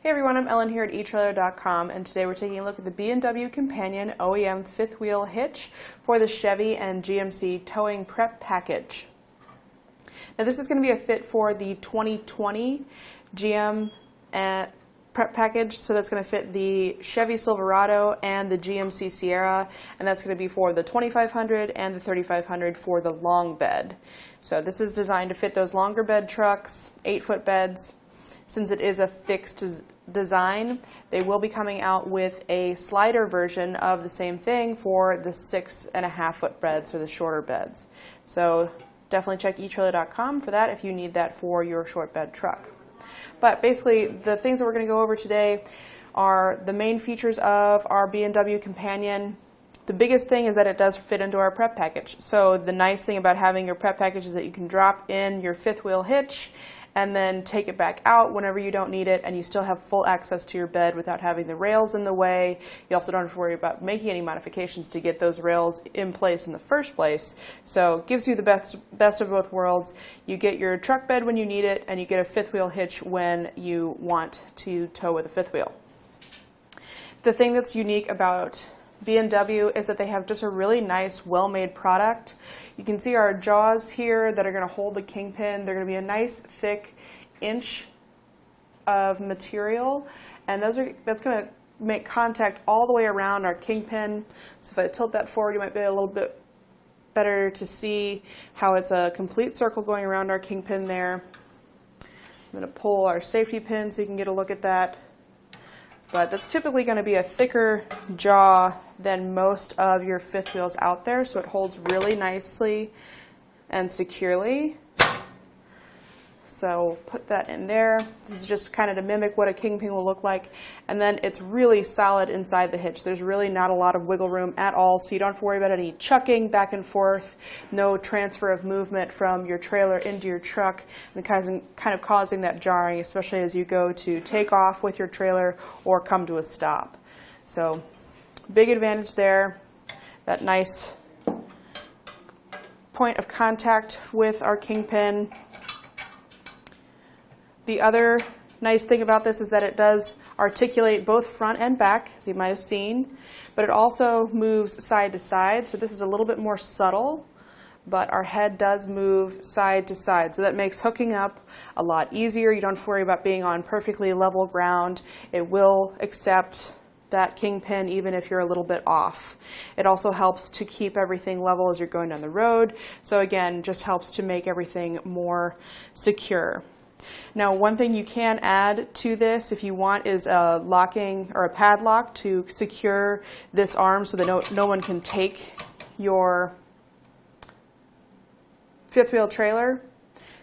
Hey everyone, I'm Ellen here at etrailer.com, and today we're taking a look at the B&W Companion OEM Fifth Wheel Hitch for the Chevy and GMC Towing Prep Package. Now this is going to be a fit for the 2020 GM Prep Package, so that's going to fit the Chevy Silverado and the GMC Sierra, and that's going to be for the 2500 and the 3500 for the long bed. So this is designed to fit those longer bed trucks, 8-foot beds. Since it is a fixed design, they will be coming out with a slider version of the same thing for the 6.5-foot beds or the shorter beds. So definitely check etrailer.com for that if you need that for your short bed truck. But basically, the things that we're going to go over today are the main features of our B&W Companion. The biggest thing is that it does fit into our prep package. So the nice thing about having your prep package is that you can drop in your fifth wheel hitch and then take it back out whenever you don't need it, and you still have full access to your bed without having the rails in the way. You also don't have to worry about making any modifications to get those rails in place in the first place. So it gives you the best of both worlds. You get your truck bed when you need it, and you get a fifth wheel hitch when you want to tow with a fifth wheel. The thing that's unique about B&W is that they have just a really nice, well-made product. You can see our jaws here that are going to hold the kingpin. They're going to be a nice, thick inch of material, and that's going to make contact all the way around our kingpin. So if I tilt that forward, you might be a little bit better to see how it's a complete circle going around our kingpin there. I'm going to pull our safety pin so you can get a look at that. But that's typically going to be a thicker jaw than most of your fifth wheels out there, so it holds really nicely and securely. So put that in there. This is just kind of to mimic what a kingpin will look like. And then it's really solid inside the hitch. There's really not a lot of wiggle room at all, so you don't have to worry about any chucking back and forth, no transfer of movement from your trailer into your truck, and kind of causing that jarring, especially as you go to take off with your trailer or come to a stop. So big advantage there. That nice point of contact with our kingpin. The other nice thing about this is that it does articulate both front and back, as you might have seen, but it also moves side to side, so this is a little bit more subtle, but our head does move side to side, so that makes hooking up a lot easier. You don't have to worry about being on perfectly level ground. It will accept that kingpin even if you're a little bit off. It also helps to keep everything level as you're going down the road, so again, just helps to make everything more secure. Now, one thing you can add to this if you want is a locking or a padlock to secure this arm so that no one can take your fifth wheel trailer.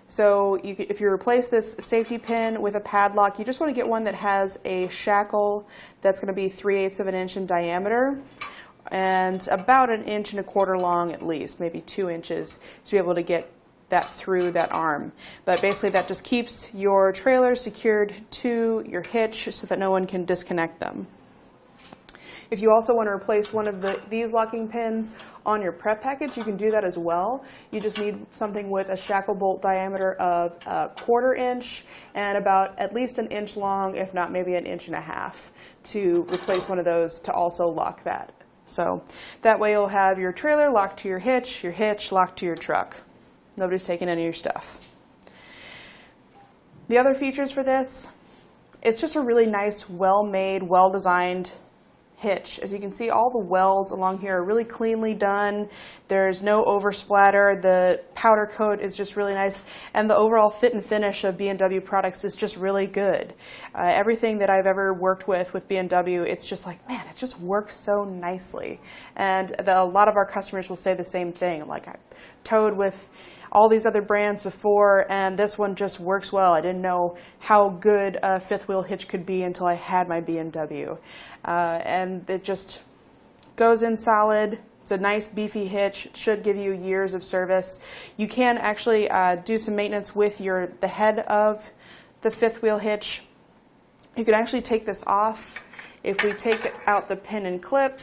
So if you replace this safety pin with a padlock, you just want to get one that has a shackle that's going to be 3/8 of an inch in diameter and about 1.25 inches long at least, maybe 2 inches, to be able to get that through that arm. But basically that just keeps your trailer secured to your hitch so that no one can disconnect them. If you also want to replace one of these locking pins on your prep package, you can do that as well. You just need something with a shackle bolt diameter of 1/4 inch and about at least 1 inch long, if not maybe 1.5 inches, to replace one of those to also lock that. So that way you'll have your trailer locked to your hitch locked to your truck. Nobody's taking any of your stuff. The other features for this, it's just a really nice, well-made, well-designed hitch. As you can see, all the welds along here are really cleanly done. There's no over splatter. The powder coat is just really nice, and the overall fit and finish of B&W products is just really good. Everything that I've ever worked with B&W, it's just like, man, it just works so nicely. And a lot of our customers will say the same thing. Like, I towed with all these other brands before, and this one just works well. I didn't know how good a fifth wheel hitch could be until I had my B&W. And it just goes in solid. It's a nice beefy hitch. It should give you years of service. You can actually do some maintenance with the head of the fifth wheel hitch. You can actually take this off. If we take out the pin and clip,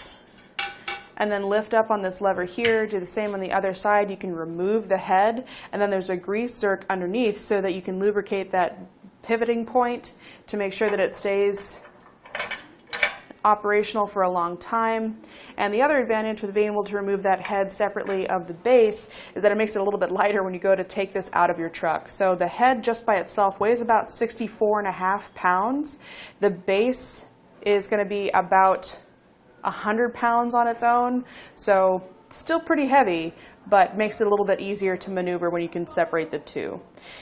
and then lift up on this lever here, do the same on the other side. You can remove the head, and then there's a grease zerk underneath so that you can lubricate that pivoting point to make sure that it stays operational for a long time. And the other advantage with being able to remove that head separately of the base is that it makes it a little bit lighter when you go to take this out of your truck. So the head just by itself weighs about 64.5 pounds. The base is going to be about 100 pounds on its own, so still pretty heavy, but makes it a little bit easier to maneuver when you can separate the two.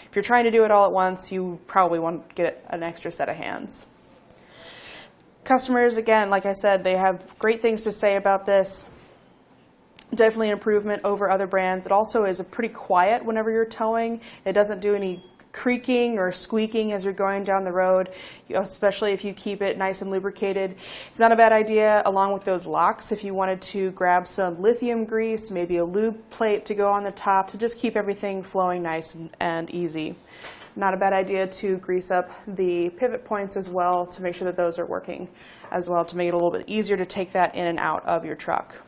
If you're trying to do it all at once, you probably want to get an extra set of hands. Customers, again, like I said, they have great things to say about this. Definitely an improvement over other brands. It also is pretty quiet whenever you're towing. It doesn't do any creaking or squeaking as you're going down the road, especially if you keep it nice and lubricated. It's not a bad idea, along with those locks, if you wanted to grab some lithium grease, maybe a lube plate to go on the top to just keep everything flowing nice and easy. Not a bad idea to grease up the pivot points as well to make sure that those are working as well, to make it a little bit easier to take that in and out of your truck.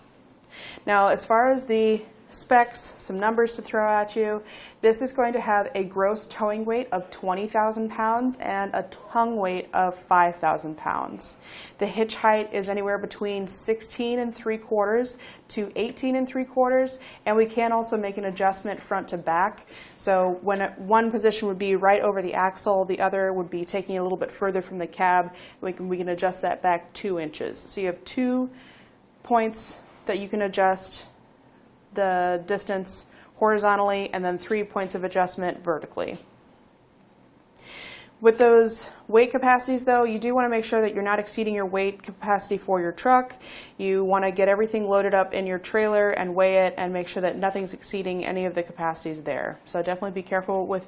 Now, as far as the specs, some numbers to throw at you. This is going to have a gross towing weight of 20,000 pounds and a tongue weight of 5,000 pounds. The hitch height is anywhere between 16 3/4 to 18 3/4, and we can also make an adjustment front to back. So when one position would be right over the axle, the other would be taking a little bit further from the cab. We can adjust that back 2 inches. So you have 2 points that you can adjust the distance horizontally, and then 3 points of adjustment vertically. With those weight capacities though, you do want to make sure that you're not exceeding your weight capacity for your truck. You want to get everything loaded up in your trailer and weigh it and make sure that nothing's exceeding any of the capacities there. So definitely be careful with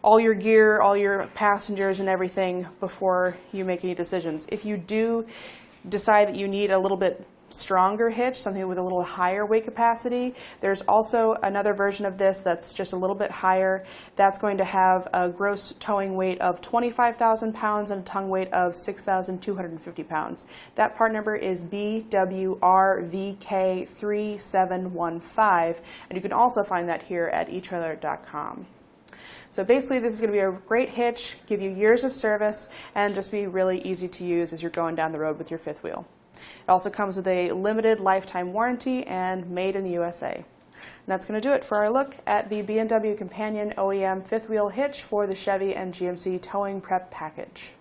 all your gear, all your passengers and everything before you make any decisions. If you do decide that you need a little bit stronger hitch, something with a little higher weight capacity, there's also another version of this that's just a little bit higher. That's going to have a gross towing weight of 25,000 pounds and a tongue weight of 6,250 pounds. That part number is BWRVK3710, and you can also find that here at etrailer.com. So basically this is going to be a great hitch, give you years of service, and just be really easy to use as you're going down the road with your fifth wheel. It also comes with a limited lifetime warranty and made in the USA. And that's going to do it for our look at the B&W Companion OEM Fifth Wheel Hitch for the Chevy and GMC Towing Prep Package.